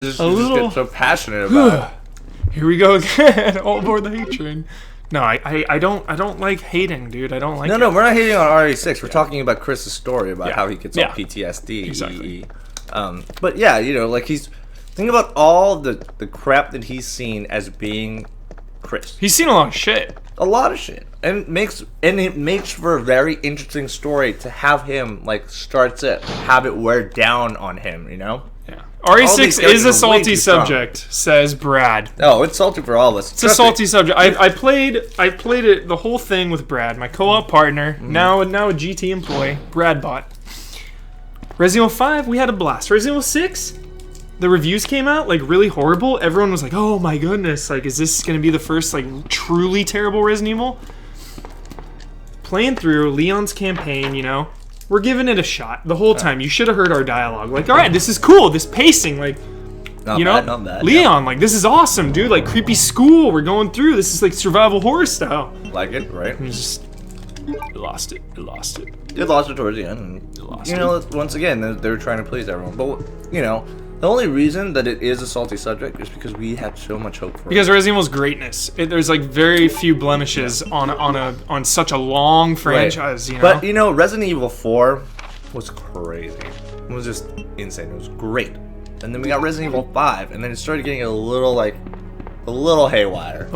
just get so passionate about it. Here we go again. All aboard the hate train. No, I don't like hating, dude. I don't like. No, we're not hating on RE6. We're talking about Chris's story about how he gets all PTSD. Exactly. But yeah, like think about all the crap that he's seen as being Chris. He's seen a lot of shit. A lot of shit, and it makes for a very interesting story to have him have it wear down on him. Yeah. RE6 is a salty subject, says Brad. Oh, it's salty for all of us. It's a salty subject. I played it the whole thing with Brad, my co-op partner, now a GT employee. Brad bought Resident Evil 5. We had a blast. Resident Evil 6. The reviews came out really horrible. Everyone was like, "Oh my goodness! Is this gonna be the first truly terrible Resident Evil?" Playing through Leon's campaign, we're giving it a shot the whole time. You should have heard our dialogue. All right, this is cool. This pacing, not bad. Leon, this is awesome, dude. Creepy school. We're going through. This is survival horror style. Like it, right? It lost it. It lost it towards the end. Once again, they were trying to please everyone, but the only reason that it is a salty subject is because we had so much hope for it. Because Resident Evil's greatness. There's very few blemishes on such a long franchise. Right. But Resident Evil 4 was crazy. It was just insane. It was great. And then we got Resident Evil 5, and then it started getting a little haywire. A little haywire.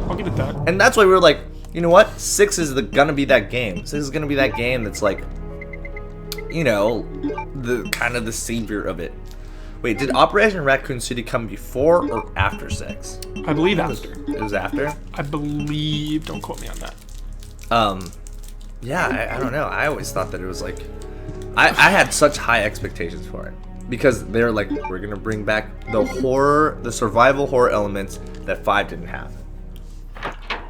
I'll give it that. And that's why we were like, you know what? 6 is gonna be that game. 6 is gonna be that game that's the kind of the savior of it. Wait, did Operation Raccoon City come before or after 6? I believe after. It was after? I believe. Don't quote me on that. Yeah, I don't know. I always thought that it was I had such high expectations for it. Because they're we're gonna bring back the survival horror elements that 5 didn't have.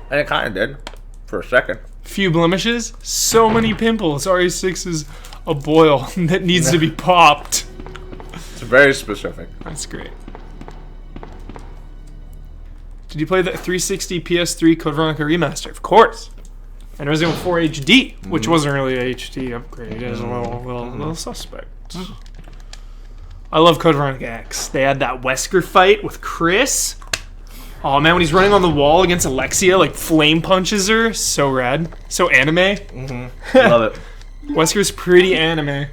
And it kind of did. For a second. Few blemishes, so many pimples. RE6 is a boil that needs to be popped. It's very specific. That's great. Did you play the 360 PS3 Code Veronica remaster? Of course. And Resident Evil 4 HD, which wasn't really a HD upgrade. It was a little suspect. I love Code Veronica X. They had that Wesker fight with Chris. Oh man, when he's running on the wall against Alexia, flame punches her. So rad. So anime. Love it. Wesker's pretty anime.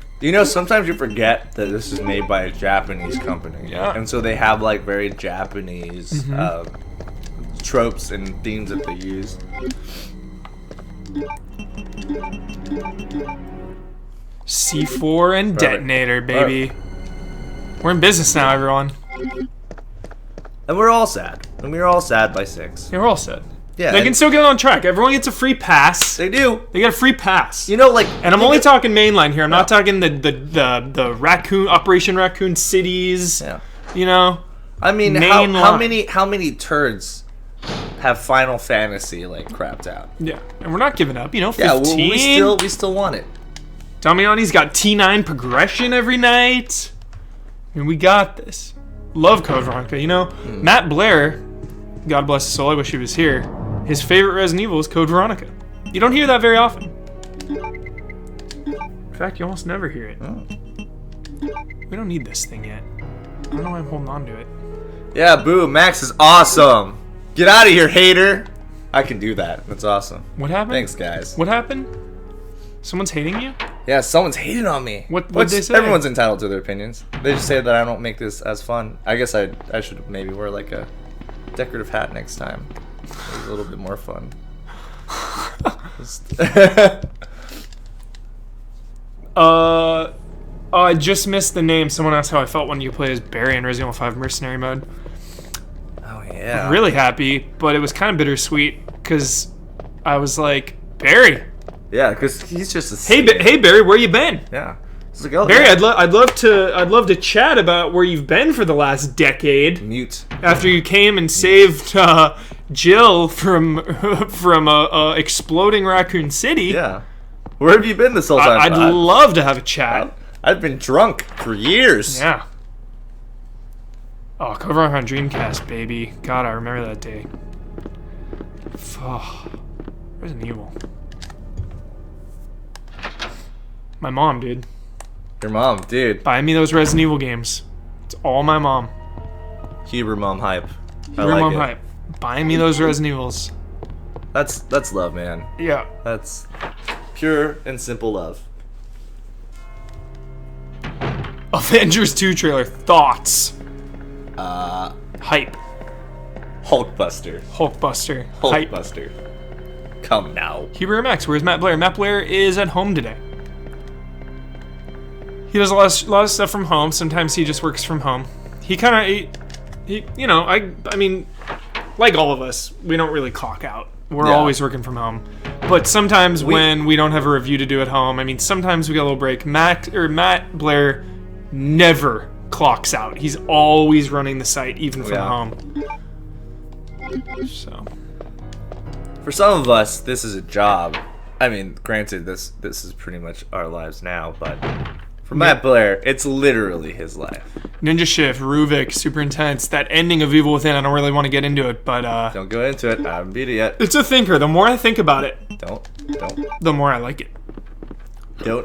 Sometimes you forget that this is made by a Japanese company. Yeah. And so they have very Japanese tropes and themes that they use. C4 and detonator, baby. Right. We're in business now, everyone. And we're all sad. And we're all sad by 6. Yeah, we're all sad. Yeah, they can still get on track. Everyone gets a free pass. They do. They get a free pass. And I'm only talking mainline here. I'm not talking the Raccoon Operation Raccoon cities. Yeah. I mean, how many turds have Final Fantasy crapped out? Yeah, and we're not giving up. 15. Yeah, we still want it. Damiani's got T9 progression every night. We got this. Love Code Veronica. Matt Blair, God bless his soul, I wish he was here. His favorite Resident Evil is Code Veronica. You don't hear that very often. In fact, you almost never hear it. Oh. We don't need this thing yet. I don't know why I'm holding on to it. Yeah, boo, Max is awesome. Get out of here, hater. I can do that. That's awesome. What happened? Thanks, guys. What happened? Someone's hating you? Yeah, someone's hating on me. What they say? Everyone's entitled to their opinions. They just say that I don't make this as fun. I guess I should maybe wear a decorative hat next time. It's a little bit more fun. I just missed the name. Someone asked how I felt when you played as Barry in Resident Evil 5 Mercenary Mode. Oh yeah. I'm really happy, but it was kind of bittersweet because I was like, Barry. Yeah, because he's just a hey Barry, where you been? Yeah. Barry, I'd love to chat about where you've been for the last decade. Mute. After you came and saved Jill from exploding Raccoon City. Yeah. Where have you been this whole time? I'd love to have a chat. I've been drunk for years. Yeah. Oh, Code Veronica on Dreamcast, baby. God, I remember that day. Oh, Resident Evil. My mom, dude. Your mom, dude. Buy me those Resident Evil games. It's all my mom. Huber mom hype. I Your like mom it. hype. Buying me those Resident Evils. That's love, man. Yeah. That's pure and simple love. Avengers 2 trailer. Thoughts? Hype. Hulkbuster. Hulkbuster. Hype. Hulkbuster. Come now. Huber MX, where's Matt Blair? Matt Blair is at home today. He does a lot of stuff from home. Sometimes he just works from home. He kind of, you know, I mean, like all of us, we don't really clock out. We're Yeah. always working from home. But sometimes when we don't have a review to do at home, I mean, sometimes we get a little break. Matt Blair never clocks out. He's always running the site, even from Yeah. home. So, For some of us, this is a job. I mean, granted, this is pretty much our lives now, but for Matt Blair, it's literally his life. Ninja Shift, Ruvik, super intense. That ending of Evil Within, I don't really want to get into it, but Don't go into it. I haven't beat it yet. it's a thinker. The more I think about it, Don't the more I like it.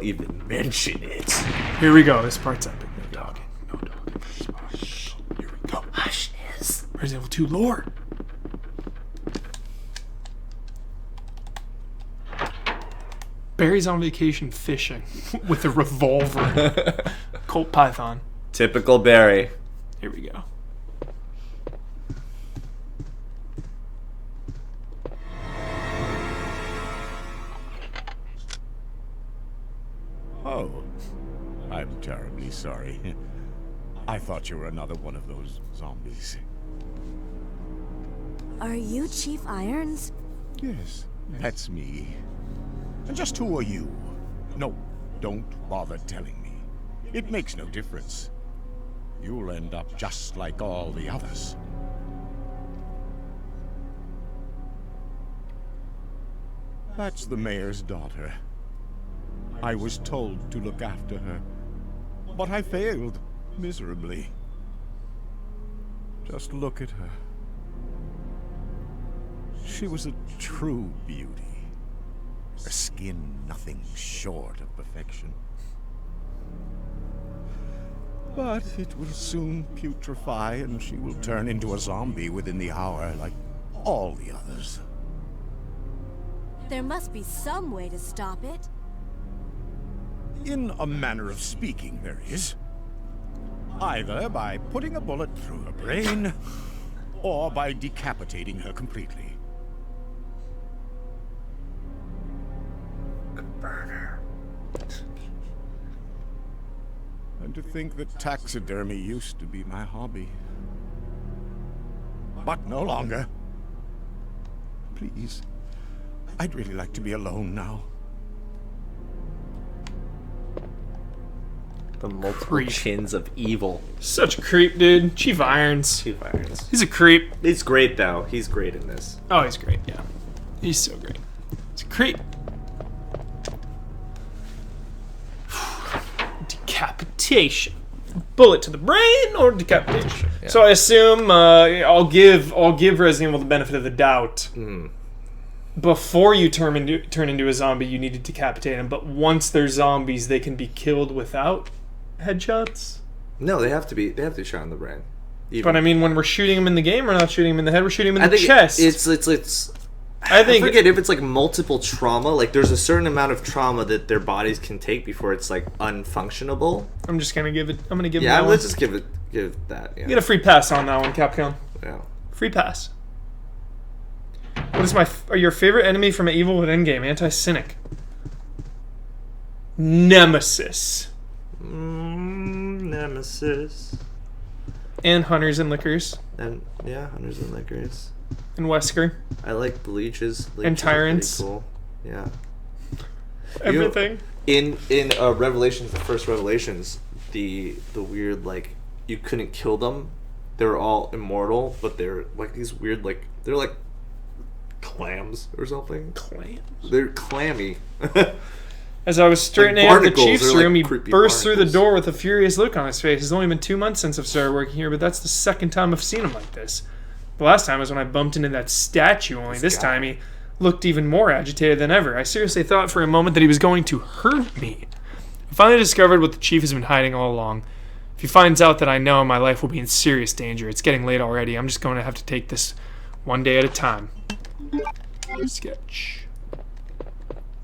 even mention it. Here we go. This part's epic. No talking. No talking. Here we go. Hush is. Resident Evil 2 lore. Barry's on vacation fishing with a revolver. Colt Python. Typical Barry. Here we go. Oh, I'm terribly sorry. I thought you were another one of those zombies. Are you Chief Irons? Yes, that's me. And just who are you? No, don't bother telling me. It makes no difference. You'll end up just like all the others. That's the mayor's daughter. I was told to look after her, but I failed miserably. Just look at her. She was a true beauty. Her skin nothing short of perfection. But it will soon putrefy and she will turn into a zombie within the hour like all the others. There must be some way to stop it. In a manner of speaking, there is. Either by putting a bullet through her brain, or by decapitating her completely. Burner. And to think that taxidermy used to be my hobby. But no longer. Please, I'd really like to be alone now. The multiple Creep. chins of evil. Such a creep, dude. Chief Irons. Chief Irons. He's a creep. He's great though. He's great in this. Oh, he's great, yeah. He's so great. He's a creep. Decapitation. Bullet to the brain or decapitation. Yeah. So I assume I'll give Resident Evil the benefit of the doubt. Before you turn into a zombie, you need to decapitate them. But once they're zombies, they can be killed without headshots. No, they have to be shot in the brain. Even. But I mean, when we're shooting them in the game, we're not shooting them in the head. We're shooting them in the chest. It's I think I forget if it's like multiple trauma. Like there's a certain amount of trauma that their bodies can take before it's like unfunctionable. I'm just gonna give it. I'm gonna give it Yeah, that one. let's just give that. Yeah. You get a free pass on that one, Capcom. Yeah. Free pass. What is your favorite enemy from an Evil Within game? Anti-Cynic. Nemesis. Nemesis. And Hunters and Liquors. And yeah, Hunters and Liquors. And Wesker. I like Bleaches. And Tyrants. Cool. Yeah. Everything. In Revelations, the first Revelations, the weird like you couldn't kill them. They were all immortal, but they're like these weird like they're like clams or something. Clams. They're clammy. As I was straightening out the barnacles, Chief's they're like room, he creepy burst through the barnacles. door with a furious look on his face. It's only been 2 months since I've started working here, but that's the second time I've seen him like this. The last time was when I bumped into that statue, only this time he looked even more agitated than ever. I seriously thought for a moment that he was going to hurt me. I finally discovered what the Chief has been hiding all along. If he finds out that I know, my life will be in serious danger. It's getting late already. I'm just going to have to take this one day at a time. Sketch.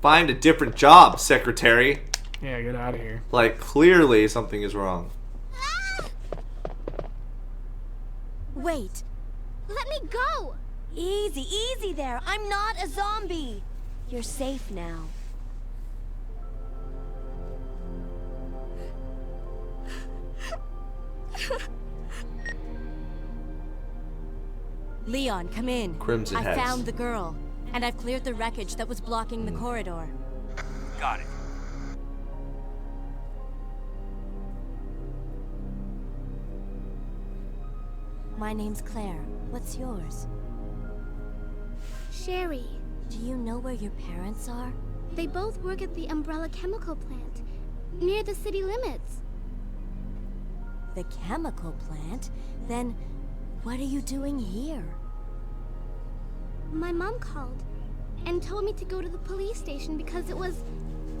Find a different job, secretary. Yeah, get out of here. Like, clearly something is wrong. Wait. Let me go! Easy, easy there. I'm not a zombie. You're safe now. Leon, come in. Crimson I heads. found the girl, and I've cleared the wreckage that was blocking the corridor. Got it. My name's Claire. What's yours? Sherry. Do you know where your parents are? They both work at the Umbrella Chemical Plant, near the city limits. The chemical plant? Then, what are you doing here? My mom called and told me to go to the police station because it was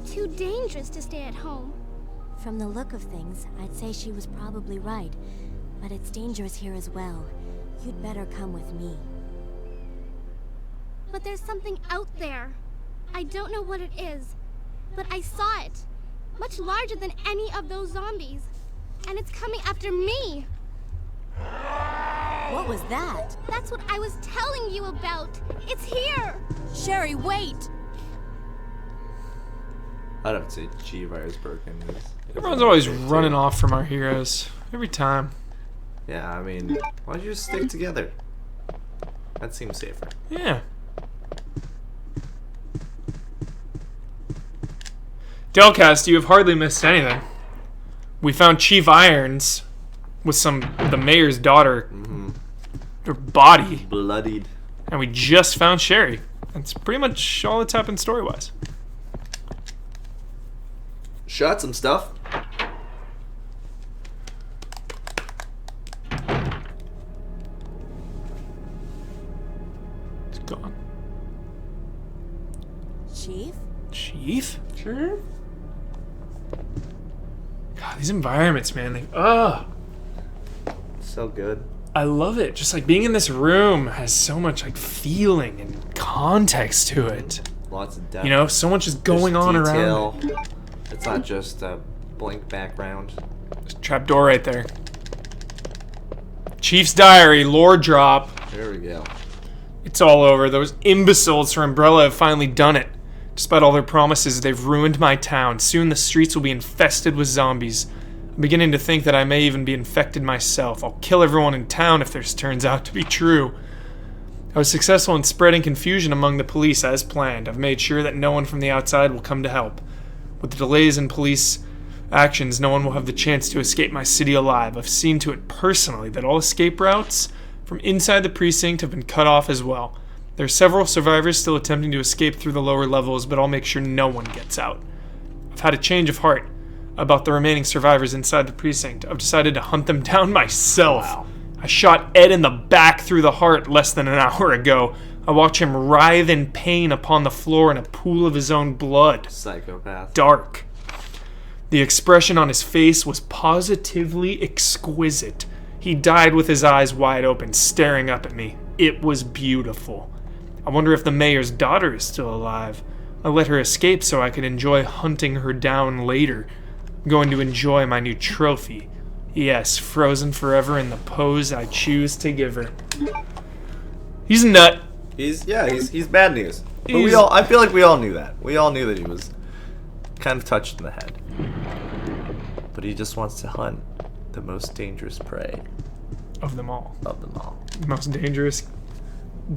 too dangerous to stay at home. From the look of things, I'd say she was probably right. But it's dangerous here as well. You'd better come with me. But there's something out there. I don't know what it is, but I saw it. Much larger than any of those zombies. And it's coming after me. What was that? That's what I was telling you about. It's here. Sherry, wait! I'd have to say G-Virus broken. Everyone's always running off from our heroes. Every time. Yeah, I mean, why don't you just stick together? That seems safer. Yeah. Delcast, you have hardly missed anything. We found Chief Irons with the mayor's daughter, her body, Bloodied. and we just found Sherry. That's pretty much all that's happened story-wise. Shot some stuff. It's gone. Chief? Chief? Sure. God, these environments, man. So good. I love it. Just like being in this room has so much like feeling and context to it. Lots of depth. You know, so much is going There's on detail. around. It's not just a blank background. There's a trapdoor right there. Chief's diary, lore drop. There we go. It's all over. Those imbeciles from Umbrella have finally done it. Despite all their promises, they've ruined my town. Soon the streets will be infested with zombies. I'm beginning to think that I may even be infected myself. I'll kill everyone in town if this turns out to be true. I was successful in spreading confusion among the police as planned. I've made sure that no one from the outside will come to help. With the delays in police actions, no one will have the chance to escape my city alive. I've seen to it personally that all escape routes from inside the precinct have been cut off as well. There are several survivors still attempting to escape through the lower levels, but I'll make sure no one gets out. I've had a change of heart about the remaining survivors inside the precinct. I've decided to hunt them down myself. Wow. I shot Ed in the back through the heart less than an hour ago. I watch him writhe in pain upon the floor in a pool of his own blood. Psychopath. Dark. The expression on his face was positively exquisite. He died with his eyes wide open, staring up at me. It was beautiful. I wonder if the mayor's daughter is still alive. I let her escape so I could enjoy hunting her down later. I'm going to enjoy my new trophy. Yes, frozen forever in the pose I choose to give her. He's a nut. He's bad news. But He's- I feel like we all knew that. We all knew that he was kind of touched in the head. But he just wants to hunt the most dangerous prey Of them all. of them all. The most dangerous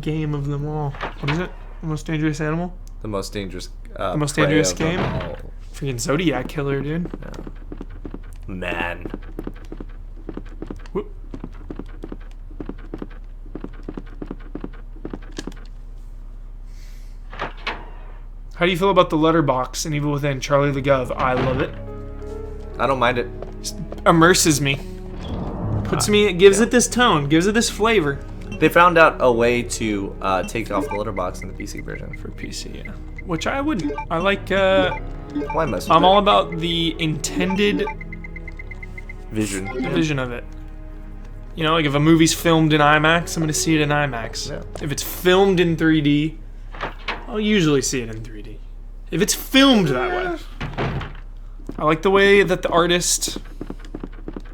game of them all. What is it? The most dangerous animal? The most dangerous The most prey dangerous of them game? all. Freaking Zodiac killer, dude. Man. Whoop. How do you feel about the letterbox in Evil Within, Charlie the Gov? I love it. I don't mind it. Immerses me. Puts me, it gives it this tone, gives it this flavor. They found out a way to take off the letterbox in the PC version. For PC, yeah. Which I wouldn't. I like, Why mess with I'm it? all about the intended vision. the vision of it. You know, like if a movie's filmed in IMAX, I'm gonna see it in IMAX. Yeah. If it's filmed in 3D, I'll usually see it in 3D. If it's filmed that way. I like the way that the artist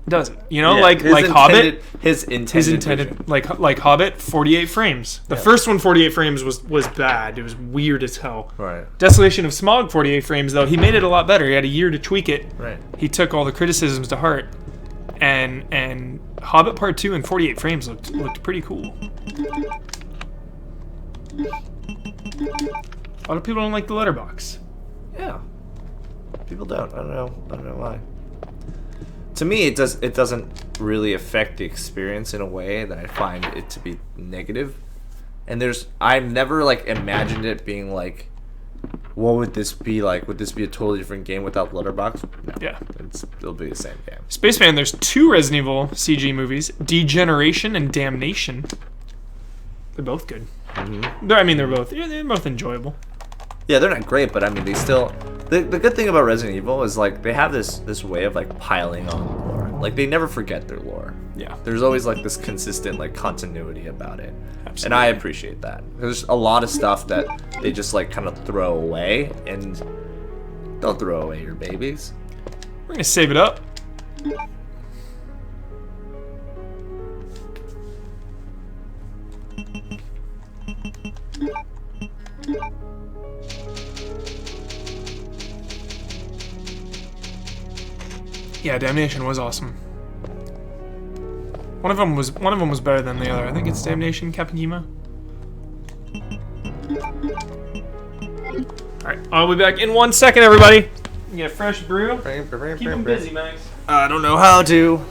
does it. You know, Yeah, like his Hobbit. intended- His intended. His intended, vision. like Hobbit, 48 frames. The first one, 48 frames, was bad. It was weird as hell. Right. Desolation of Smog, 48 frames, though, he made it a lot better. He had a year to tweak it. Right. He took all the criticisms to heart. And Hobbit Part 2 in 48 frames looked pretty cool. A lot of people don't like the letterbox. Yeah. People don't. I don't know why. To me, it doesn't really affect the experience in a way that I find it to be negative. And I've never like imagined it being like, what would this be like? Would this be a totally different game without letterbox? No. Yeah. It'll be the same game. Spaceman, there's 2 Resident Evil CG movies, Degeneration and Damnation. They're both good. Mm-hmm. They're both enjoyable. Yeah, they're not great, but I mean, they still. The good thing about Resident Evil is like they have this way of like piling on lore. Like they never forget their lore. Yeah. There's always like this consistent like continuity about it. Absolutely. And I appreciate that. There's a lot of stuff that they just like kind of throw away, and don't throw away your babies. We're gonna save it up. Yeah, Damnation was awesome. One of them was better than the other. I think it's Damnation, Captain Yima. Alright, I'll be back in 1 second, everybody. Get a fresh brew. Keep them busy, Max. I don't know how to.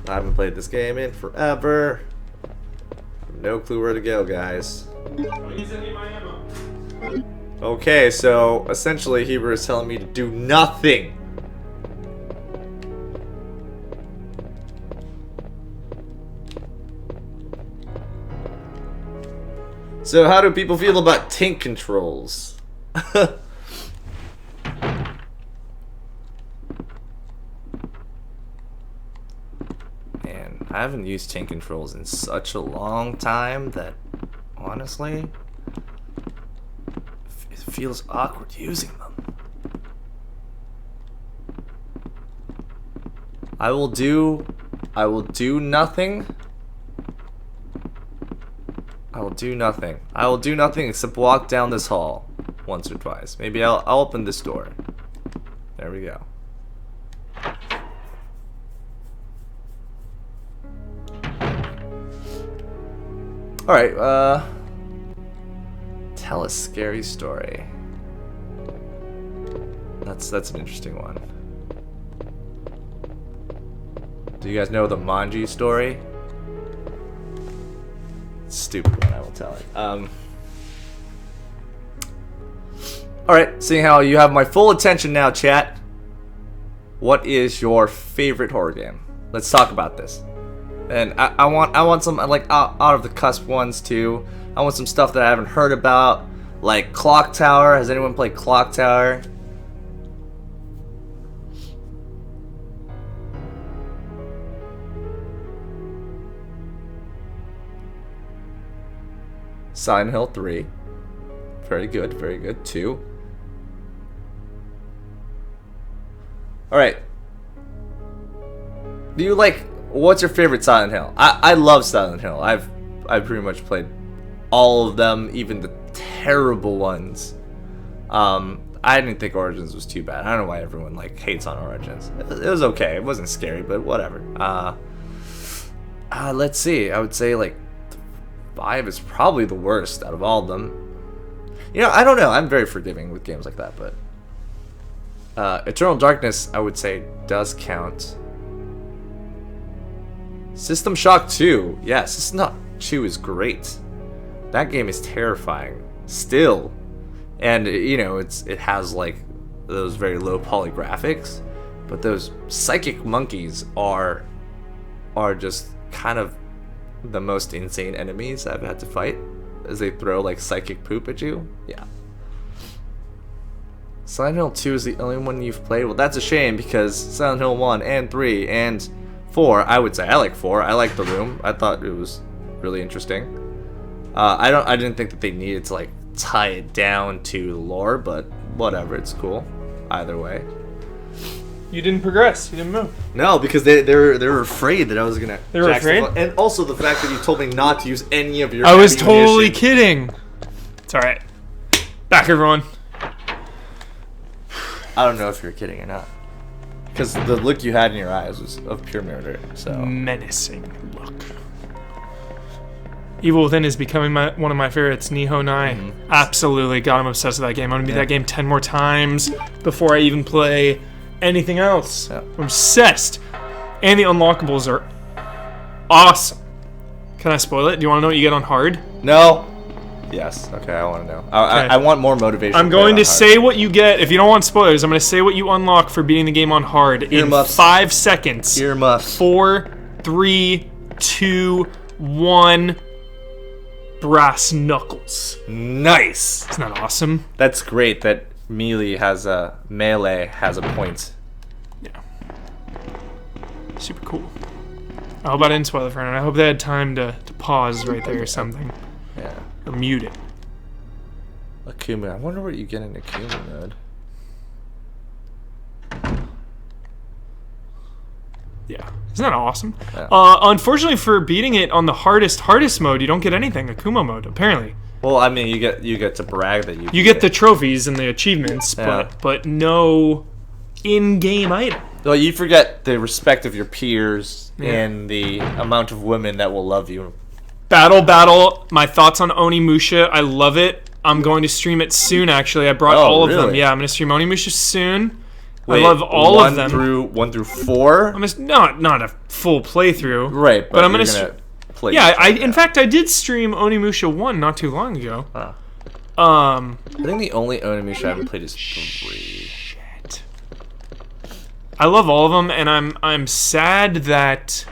I haven't played this game in forever. No clue where to go, guys. Okay, so essentially Heber is telling me to do nothing. So how do people feel about tank controls? Man, I haven't used tank controls in such a long time that, honestly, it feels awkward using them. I will do nothing. I will do nothing. I will do nothing except walk down this hall once or twice. Maybe I'll open this door. There we go. Alright, tell a scary story. That's an interesting one. Do you guys know the Manji story? Stupid one, I will tell it. Alright, seeing how you have my full attention now, chat. What is your favorite horror game? Let's talk about this. And I want some like out of the cusp ones too. I want some stuff that I haven't heard about, like Clock Tower. Has anyone played Clock Tower? Silent Hill 3. Very good, very good. 2. Alright. Do you like, what's your favorite Silent Hill? I love Silent Hill. I've pretty much played all of them, even the terrible ones. I didn't think Origins was too bad. I don't know why everyone like hates on Origins. It was okay. It wasn't scary, but whatever. Let's see. I would say like 5 is probably the worst out of all of them. You know, I don't know. I'm very forgiving with games like that, but Eternal Darkness, I would say, does count. System Shock 2. Yeah, System Shock 2 is great. That game is terrifying still. And you know, it has like those very low poly graphics, but those psychic monkeys are just kind of the most insane enemies I've had to fight, as they throw like psychic poop at you. Yeah. Silent Hill 2 is the only one you've played? Well, that's a shame because Silent Hill 1 and 3 and 4, I would say. I like 4. I like The Room. I thought it was really interesting. I didn't think that they needed to like tie it down to lore, but whatever, it's cool. Either way. You didn't progress. You didn't move. No, because they were afraid that I was gonna. They were afraid? And also the fact that you told me not to use any of your. I was totally ammunition. kidding. It's alright. Back, everyone. I don't know if you're kidding or not, because the look you had in your eyes was of pure murder. So Menacing look. Evil Within is becoming one of my favorites. Nihon Nai. Absolutely. God, I'm obsessed with that game. I'm gonna beat that game 10 more times before I even play anything else. Yeah. I'm obsessed. And the unlockables are awesome. Can I spoil it? Do you want to know what you get on hard? no. Yes. Okay. I want to know. I want more motivation. I'm going to say what you get. If you don't want spoilers, I'm going to say what you unlock for beating the game on hard in Earmuffs. 5 seconds. Earmuffs. 4, 3, 2, 1. Brass knuckles. Nice. Isn't that awesome? That's great. That melee has a point. Yeah. Super cool. I hope I didn't spoil it for anyone. I hope they had time to pause right there or something. Yeah. Or mute it. Akuma. I wonder what you get in Akuma mode. Yeah. Isn't that awesome? Yeah. Unfortunately for beating it on the hardest mode, you don't get anything. Akuma mode, apparently. Well, I mean, you get to brag that You get the trophies and the achievements, Yeah. but no in-game item. Well, you forget the respect of your peers Yeah. and the amount of women that will love you. Battle. My thoughts on Onimusha. I love it. I'm going to stream it soon, actually. I brought all of them. really? Yeah, I'm going to stream Onimusha soon. Wait, I love all of them. 1 through 4. I'm just not a full playthrough. Right, but I'm you're gonna play. Yeah, in fact I did stream Onimusha 1 not too long ago. Huh. I think the only Onimusha I haven't played is 3. Shit. I love all of them, and I'm sad that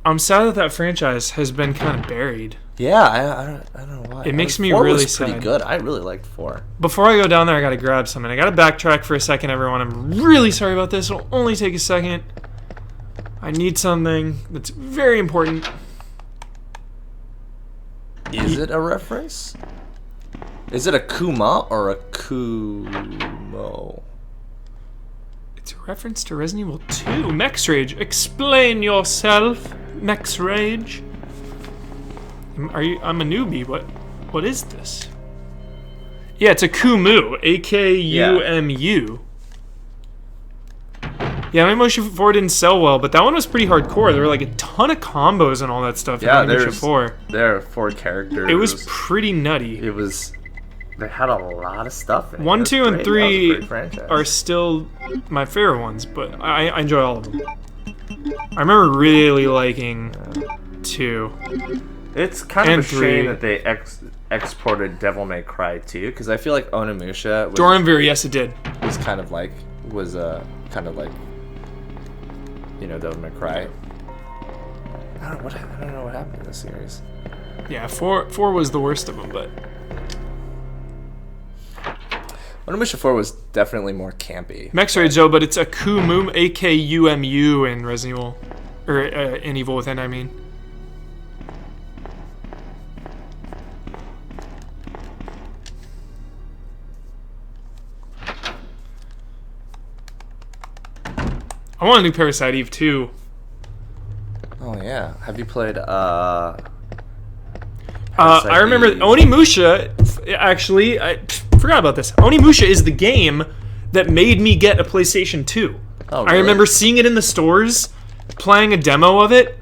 that franchise has been kind of buried. Yeah, I don't know why. It makes me 4 really was pretty sad. good. I really liked 4. Before I go down there, I gotta grab something. I gotta backtrack for a second, everyone. I'm really sorry about this. It'll only take a second. I need something that's very important. Is it a reference? Is it a Kuma or a Kumo? It's a reference to Resident Evil 2. Max Rage. Explain yourself, Max Rage. I'm a newbie. What is this? Yeah, it's a Kumu. A-K-U-M-U. Yeah, Onimusha 4 didn't sell well, but that one was pretty hardcore. There were like a ton of combos and all that stuff Yeah, in Onimusha 4. There are 4 characters. It was pretty nutty. They had a lot of stuff in it. 1, It was 2, and great. That was a 3 great franchise. are still my favorite ones, but I enjoy all of them. I remember really liking 2. It's kind and of a 3. shame that they exported Devil May Cry 2, because I feel like Onimusha Doranvir, yes it did. was kind of like Devil May Cry. I don't know what happened in this series. Yeah, 4 was the worst of them, but Onimusha 4 was definitely more campy. Max Rage though, but it's a Kumu, A-K-U-M-U in Resident Evil, or in Evil Within, I mean. I want a new Parasite Eve too. Oh yeah. Have you played I Parasite remember Eve? Onimusha. Actually, I forgot about this. Onimusha is the game that made me get a PlayStation 2. Oh, I remember seeing it in the stores, playing a demo of it.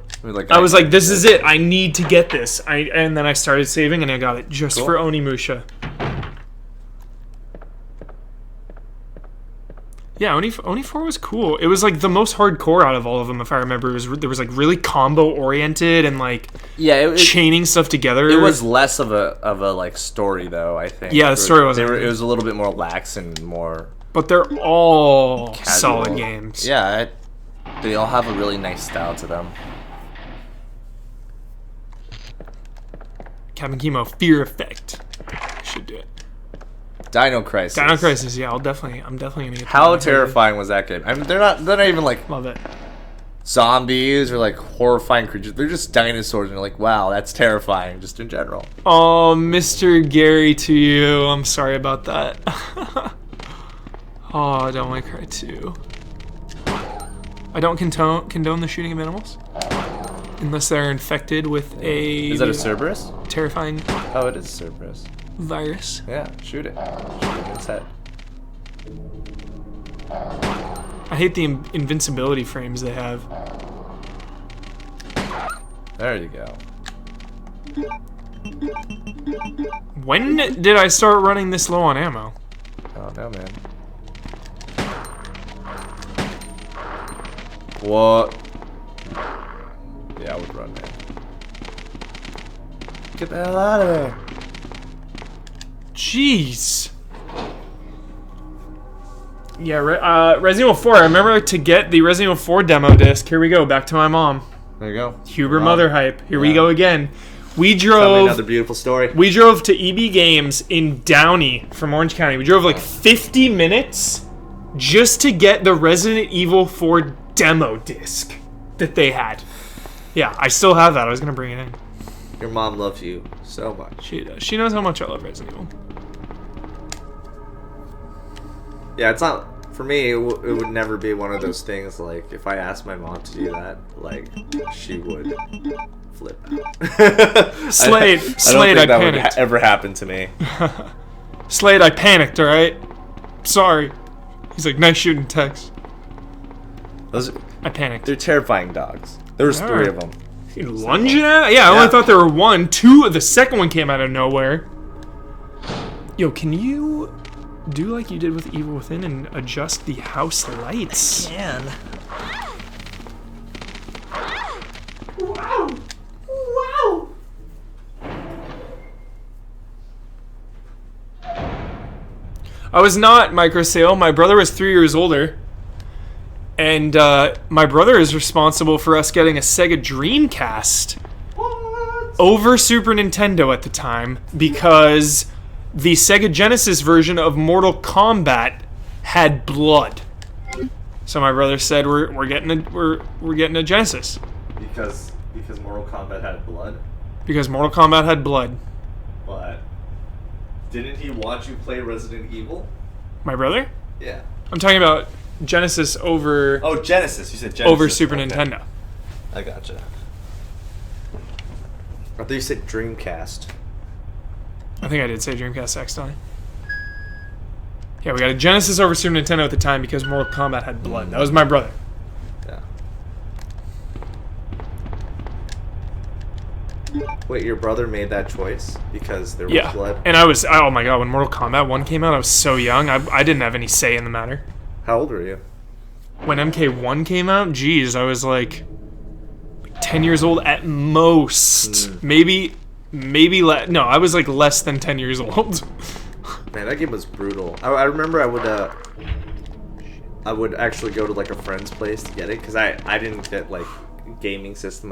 I was like, "This is it. I need to get this." And then I started saving, and I got it just for Onimusha. Yeah, Oni 4 was cool. It was like the most hardcore out of all of them, if I remember. There was like really combo oriented and like chaining stuff together. It was less of a like story though, I think. Yeah, the story wasn't. It was a little bit more lax and more. But they're all casual. solid games. Yeah, they all have a really nice style to them. Captain Chemo, Fear Effect. Should do it. Dino Crisis. Dino Crisis, yeah, I'm definitely gonna get How that. terrifying was that game? I mean, they're not even like Love it. zombies or like horrifying creatures. They're just dinosaurs, and you're like, wow, that's terrifying, just in general. Oh, Mr. Gary, to you. I'm sorry about that. Oh, Devil May Cry 2. I don't condone the shooting of animals. Unless they're infected with a... Is that a Cerberus? Terrifying Oh, it is a Cerberus. virus. Yeah, shoot it. Shoot it in its head. I hate the invincibility frames they have. There you go. When did I start running this low on ammo? Oh no, man. What? Yeah, I would run, man. Get the hell out of there. Jeez. Yeah, Resident Evil 4. I remember to get the Resident Evil 4 demo disc. Here we go. Back to my mom. There you go. Huber Mom. Mother hype. Here we Yeah. go again. We Tell me drove. another beautiful story. We drove to EB Games in Downey from Orange County. We drove like 50 minutes just to get the Resident Evil 4 demo disc that they had. Yeah, I still have that. I was gonna bring it in. Your mom loves you so much. She does. She knows how much I love Resident Evil. Yeah, it's not for me. It would never be one of those things. Like if I asked my mom to do that, like she would flip out. Slade, I don't Slade, think I that would panicked. ever happen to me. Slade, I panicked. All right. Sorry. He's like, nice shooting, Tex. Those, I panicked. they're terrifying dogs. There was 3 of them. Lunging at it? Yeah, I only thought there were 1. 2, the second one came out of nowhere. Yo, can you do like you did with Evil Within and adjust the house lights? Man. Wow! Wow! I was not microsale. My brother was 3 years older. And my brother is responsible for us getting a Sega Dreamcast over Super Nintendo at the time because the Sega Genesis version of Mortal Kombat had blood. So my brother said, "We're getting a Genesis Because Mortal Kombat had blood. because Mortal Kombat had blood." But didn't he watch you play Resident Evil? My brother? Yeah. I'm talking about Genesis over Oh, Genesis. You said Genesis. over Super Okay. Nintendo. I gotcha. I thought you said Dreamcast. I think I did say Dreamcast accidentally. Yeah, we got a Genesis over Super Nintendo at the time because Mortal Kombat had blood. That was my brother. Yeah. Wait, your brother made that choice because there was Yeah, blood? and oh my god, when Mortal Kombat 1 came out, I was so young. I didn't have any say in the matter. How old were you? When MK1 came out, geez, I was like 10 years old at most. Maybe no, I was like less than 10 years old. Man, that game was brutal. I remember I would actually go to like a friend's place to get it because I didn't get like gaming system